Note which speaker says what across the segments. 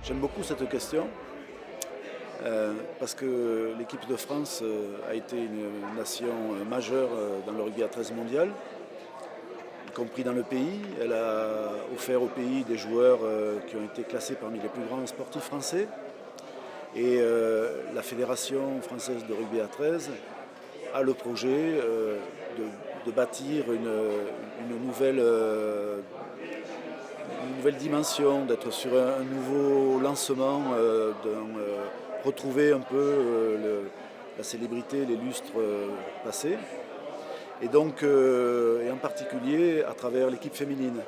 Speaker 1: J'aime beaucoup cette question parce que l'équipe de France a été une nation majeure dans le rugby à 13 mondial, y compris dans le pays. Elle a offert au pays des joueurs qui ont été classés parmi les plus grands sportifs français. Et la Fédération française de rugby à 13 a le projet de bâtir une nouvelle dimension, d'être sur un nouveau lancement, retrouver un peu la célébrité, les lustres passés. Et donc, et en particulier à travers l'équipe féminine.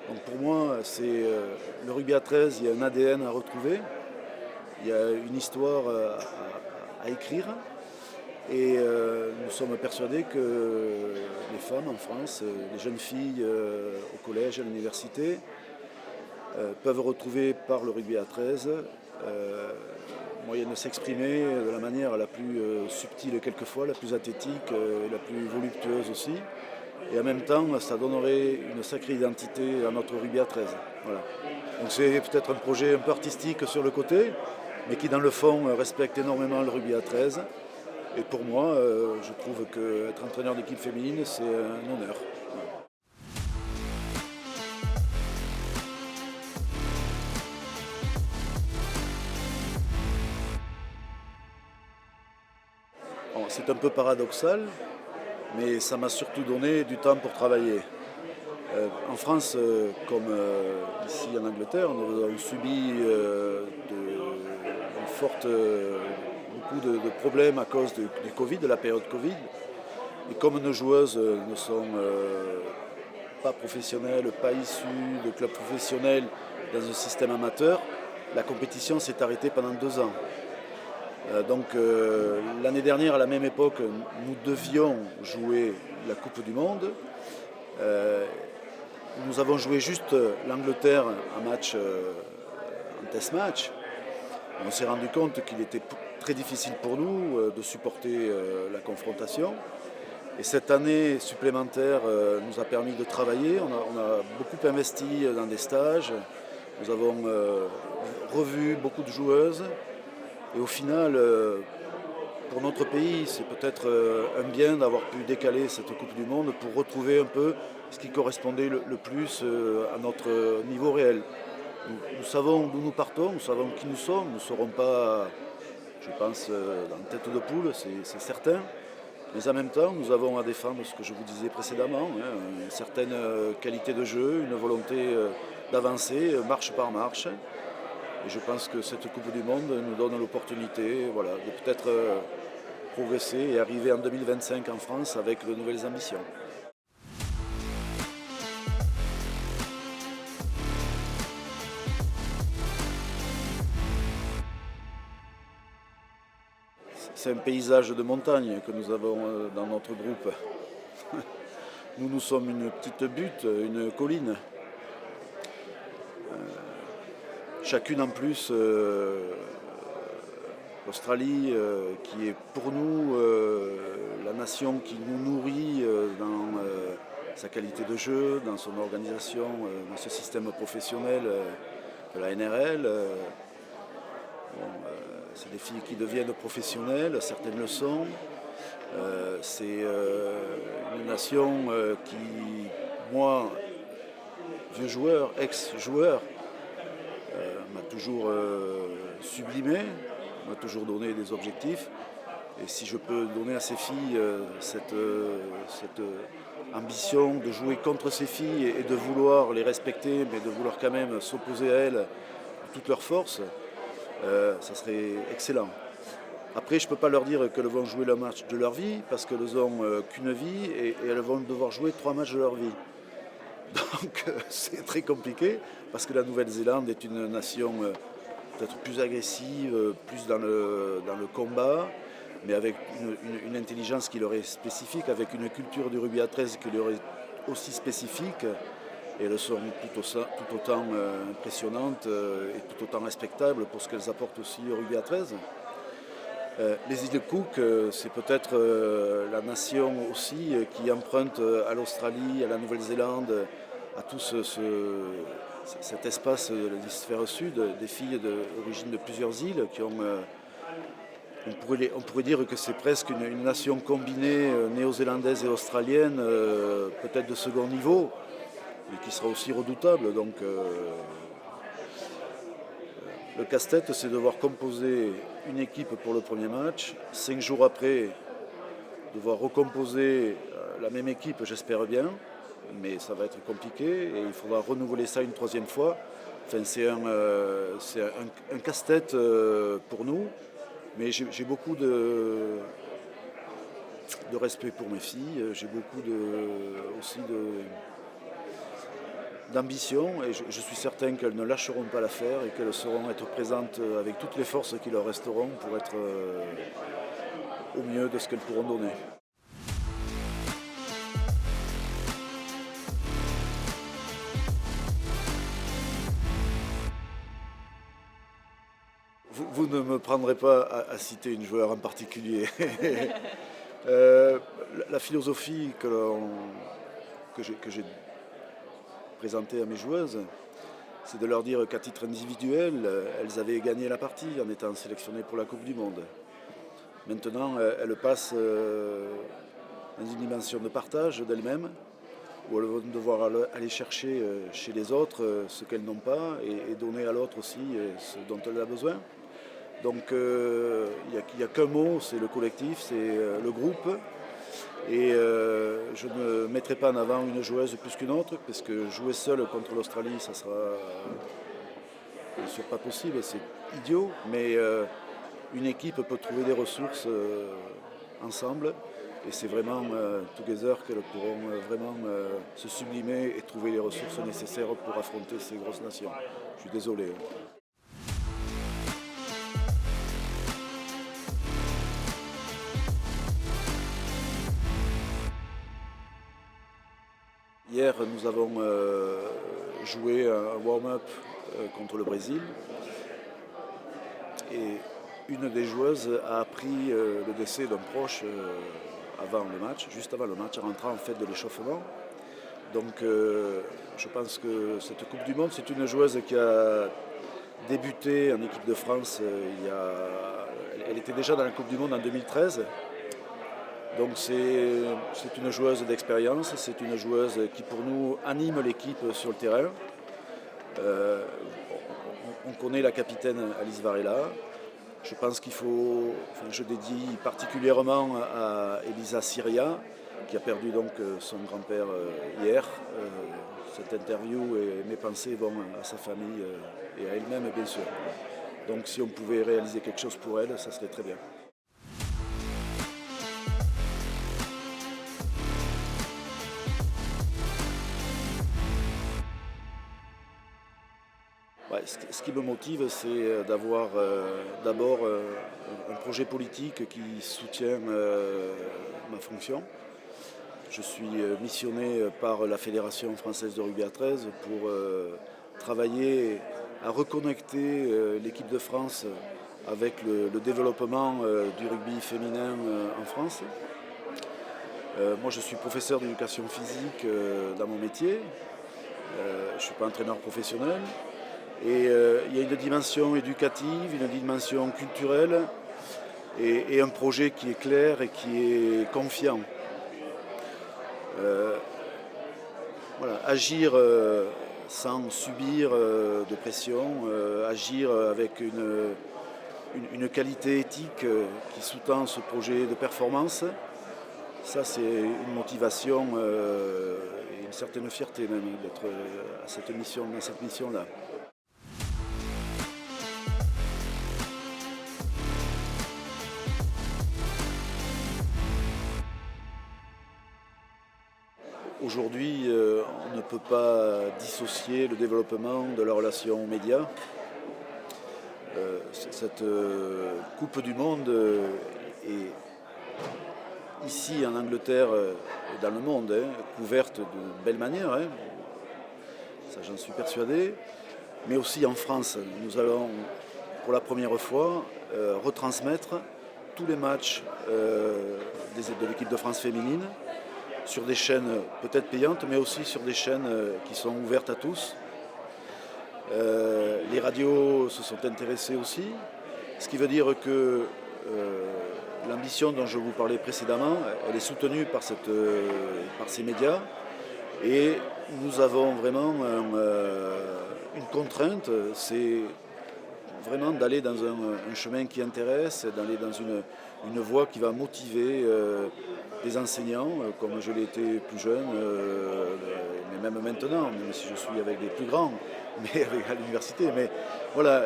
Speaker 1: Donc pour moi, c'est le rugby à 13, il y a un ADN à retrouver, il y a une histoire à écrire. Et nous sommes persuadés que les femmes en France, les jeunes filles au collège, à l'université, peuvent retrouver par le rugby à 13 moyen de s'exprimer de la manière la plus subtile quelquefois, la plus athlétique et la plus voluptueuse aussi. Et en même temps, ça donnerait une sacrée identité à notre rugby à 13. Voilà. Donc c'est peut-être un projet un peu artistique sur le côté, mais qui dans le fond respecte énormément le rugby à 13. Et pour moi, je trouve qu'être entraîneur d'équipe féminine, c'est un honneur. Bon, c'est un peu paradoxal, mais ça m'a surtout donné du temps pour travailler. En France, comme ici en Angleterre, nous avons subi beaucoup de problèmes à cause du Covid, de la période Covid. Et comme nos joueuses ne sont pas professionnelles, pas issues de clubs professionnels dans un système amateur, la compétition s'est arrêtée pendant 2 ans. Donc l'année dernière, à la même époque, nous devions jouer la Coupe du Monde. Nous avons joué juste l'Angleterre en match, en test match. On s'est rendu compte qu'il était très difficile pour nous de supporter la confrontation. Et cette année supplémentaire nous a permis de travailler. On a beaucoup investi dans des stages. Nous avons revu beaucoup de joueuses. Et au final, pour notre pays, c'est peut-être un bien d'avoir pu décaler cette Coupe du Monde pour retrouver un peu ce qui correspondait le plus à notre niveau réel. Nous savons d'où nous partons, nous savons qui nous sommes. Nous ne serons pas, je pense, dans la tête de poule, c'est certain. Mais en même temps, nous avons à défendre ce que je vous disais précédemment, une certaine qualité de jeu, une volonté d'avancer marche par marche. Et je pense que cette Coupe du Monde nous donne l'opportunité de peut-être progresser et arriver en 2025 en France avec de nouvelles ambitions. C'est un paysage de montagne que nous avons dans notre groupe. Nous sommes une petite butte, une colline. Chacune en plus, l'Australie qui est pour nous la nation qui nous nourrit dans sa qualité de jeu, dans son organisation, dans ce système professionnel de la NRL. C'est des filles qui deviennent professionnelles, certaines le sont. C'est une nation qui, moi, vieux joueur, ex-joueur, m'a toujours sublimé, m'a toujours donné des objectifs. Et si je peux donner à ces filles cette ambition de jouer contre ces filles et de vouloir les respecter, mais de vouloir quand même s'opposer à elles de toute leur force, ça serait excellent. Après, je ne peux pas leur dire qu'elles vont jouer le match de leur vie, parce qu'elles n'ont qu'une vie et elles vont devoir jouer 3 matchs de leur vie. Donc c'est très compliqué, parce que la Nouvelle-Zélande est une nation peut-être plus agressive, plus dans le combat, mais avec une intelligence qui leur est spécifique, avec une culture du rugby à 13 qui leur est aussi spécifique. Et elles sont tout autant impressionnantes et tout autant respectables pour ce qu'elles apportent aussi au rugby à 13. Les îles Cook, c'est peut-être la nation aussi qui emprunte à l'Australie, à la Nouvelle-Zélande, à tout cet espace de l'hémisphère sud, des filles d'origine de plusieurs îles qui ont... on pourrait dire que c'est presque une nation combinée néo-zélandaise et australienne, peut-être de second niveau, mais qui sera aussi redoutable. Donc le casse-tête, c'est devoir composer une équipe pour le premier match. 5 jours après, devoir recomposer la même équipe, j'espère bien, mais ça va être compliqué et il faudra renouveler ça une troisième fois. Enfin, c'est un casse-tête pour nous, mais j'ai beaucoup de respect pour mes filles, j'ai beaucoup aussi d'ambition et je suis certain qu'elles ne lâcheront pas l'affaire et qu'elles sauront être présentes avec toutes les forces qui leur resteront pour être au mieux de ce qu'elles pourront donner. Vous ne me prendrez pas à citer une joueur en particulier. La philosophie que j'ai présentée à mes joueuses, c'est de leur dire qu'à titre individuel, elles avaient gagné la partie en étant sélectionnées pour la Coupe du Monde. Maintenant, elles passent dans une dimension de partage d'elles-mêmes, où elles vont devoir aller chercher chez les autres ce qu'elles n'ont pas et donner à l'autre aussi ce dont elle a besoin. Donc il n'y a qu'un mot, c'est le collectif, c'est le groupe. Et je ne mettrai pas en avant une joueuse plus qu'une autre, parce que jouer seule contre l'Australie, ça sera bien sûr pas possible, c'est idiot, mais une équipe peut trouver des ressources ensemble. Et c'est vraiment together qu'elles pourront vraiment se sublimer et trouver les ressources nécessaires pour affronter ces grosses nations. Je suis désolé. Hier, nous avons joué un warm-up contre le Brésil. Et une des joueuses a appris le décès d'un proche avant le match, juste avant le match, en rentrant en fait de l'échauffement. Donc je pense que cette Coupe du Monde, c'est une joueuse qui a débuté en équipe de France elle était déjà dans la Coupe du Monde en 2013. Donc c'est une joueuse d'expérience, c'est une joueuse qui pour nous anime l'équipe sur le terrain. On connaît la capitaine Alice Varela. Je pense je dédie particulièrement à Elisa Syria, qui a perdu donc son grand-père hier. Cette interview et mes pensées vont à sa famille et à elle-même bien sûr. Donc si on pouvait réaliser quelque chose pour elle, ça serait très bien. Ce qui me motive, c'est d'avoir d'abord un projet politique qui soutient ma fonction. Je suis missionné par la Fédération française de rugby à 13 pour travailler à reconnecter l'équipe de France avec le développement du rugby féminin en France. Moi, je suis professeur d'éducation physique dans mon métier. Je ne suis pas entraîneur professionnel. Et il y a une dimension éducative, une dimension culturelle et un projet qui est clair et qui est confiant. Agir sans subir de pression, agir avec une qualité éthique qui sous-tend ce projet de performance, ça c'est une motivation et une certaine fierté même d'être dans cette mission-là. Aujourd'hui, on ne peut pas dissocier le développement de la relation aux médias. Cette Coupe du Monde est ici en Angleterre et dans le monde couverte de belle manière, ça j'en suis persuadé, mais aussi en France. Nous allons pour la première fois retransmettre tous les matchs de l'équipe de France féminine sur des chaînes peut-être payantes, mais aussi sur des chaînes qui sont ouvertes à tous. Les radios se sont intéressées aussi, ce qui veut dire que l'ambition dont je vous parlais précédemment, elle est soutenue par ces médias. Et nous avons vraiment une contrainte, c'est vraiment d'aller dans un chemin qui intéresse, d'aller dans une voie qui va motiver des enseignants, comme je l'ai été plus jeune, mais même maintenant, même si je suis avec des plus grands, mais à l'université. Mais voilà,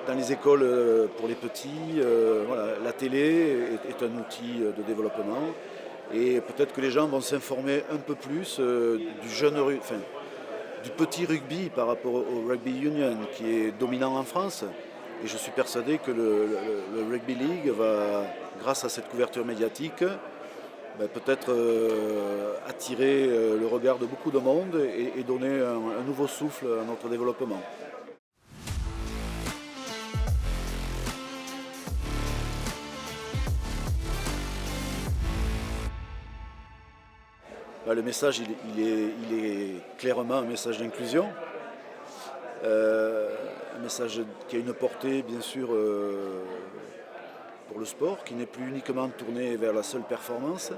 Speaker 1: dans les écoles pour les petits, voilà, la télé est un outil de développement. Et peut-être que les gens vont s'informer un peu plus du petit rugby par rapport au rugby union qui est dominant en France. Et je suis persuadé que le rugby league va, grâce à cette couverture médiatique, peut-être attirer le regard de beaucoup de monde et donner un nouveau souffle à notre développement. Le message, il est clairement un message d'inclusion, un message qui a une portée, bien sûr, pour le sport, qui n'est plus uniquement tourné vers la seule performance,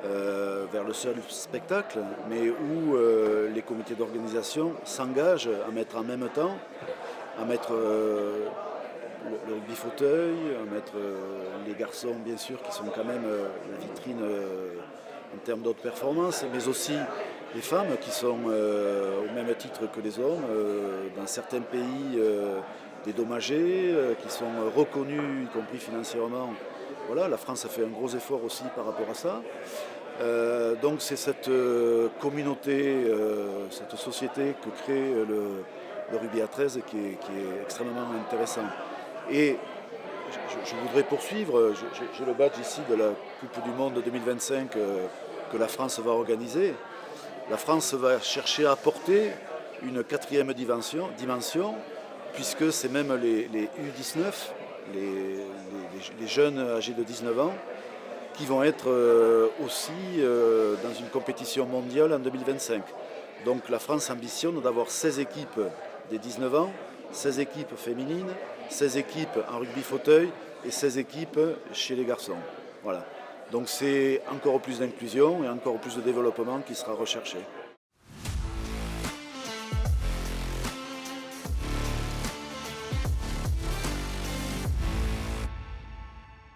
Speaker 1: vers le seul spectacle, mais où les comités d'organisation s'engagent à mettre en même temps, à mettre le rugby fauteuil, à mettre les garçons, bien sûr, qui sont quand même la vitrine en termes d'autres performances, mais aussi les femmes qui sont au même titre que les hommes, dans certains pays dédommagés, qui sont reconnus, y compris financièrement. Voilà, la France a fait un gros effort aussi par rapport à ça. Donc c'est cette communauté, cette société que crée le rugby à 13 qui est extrêmement intéressant. Et je voudrais poursuivre, j'ai le badge ici de la Coupe du Monde 2025 que la France va organiser. La France va chercher à apporter une quatrième dimension, puisque c'est même les U19, les jeunes âgés de 19 ans, qui vont être aussi dans une compétition mondiale en 2025. Donc la France ambitionne d'avoir 16 équipes des 19 ans, 16 équipes féminines, 16 équipes en rugby fauteuil et 16 équipes chez les garçons. Voilà. Donc c'est encore plus d'inclusion et encore plus de développement qui sera recherché.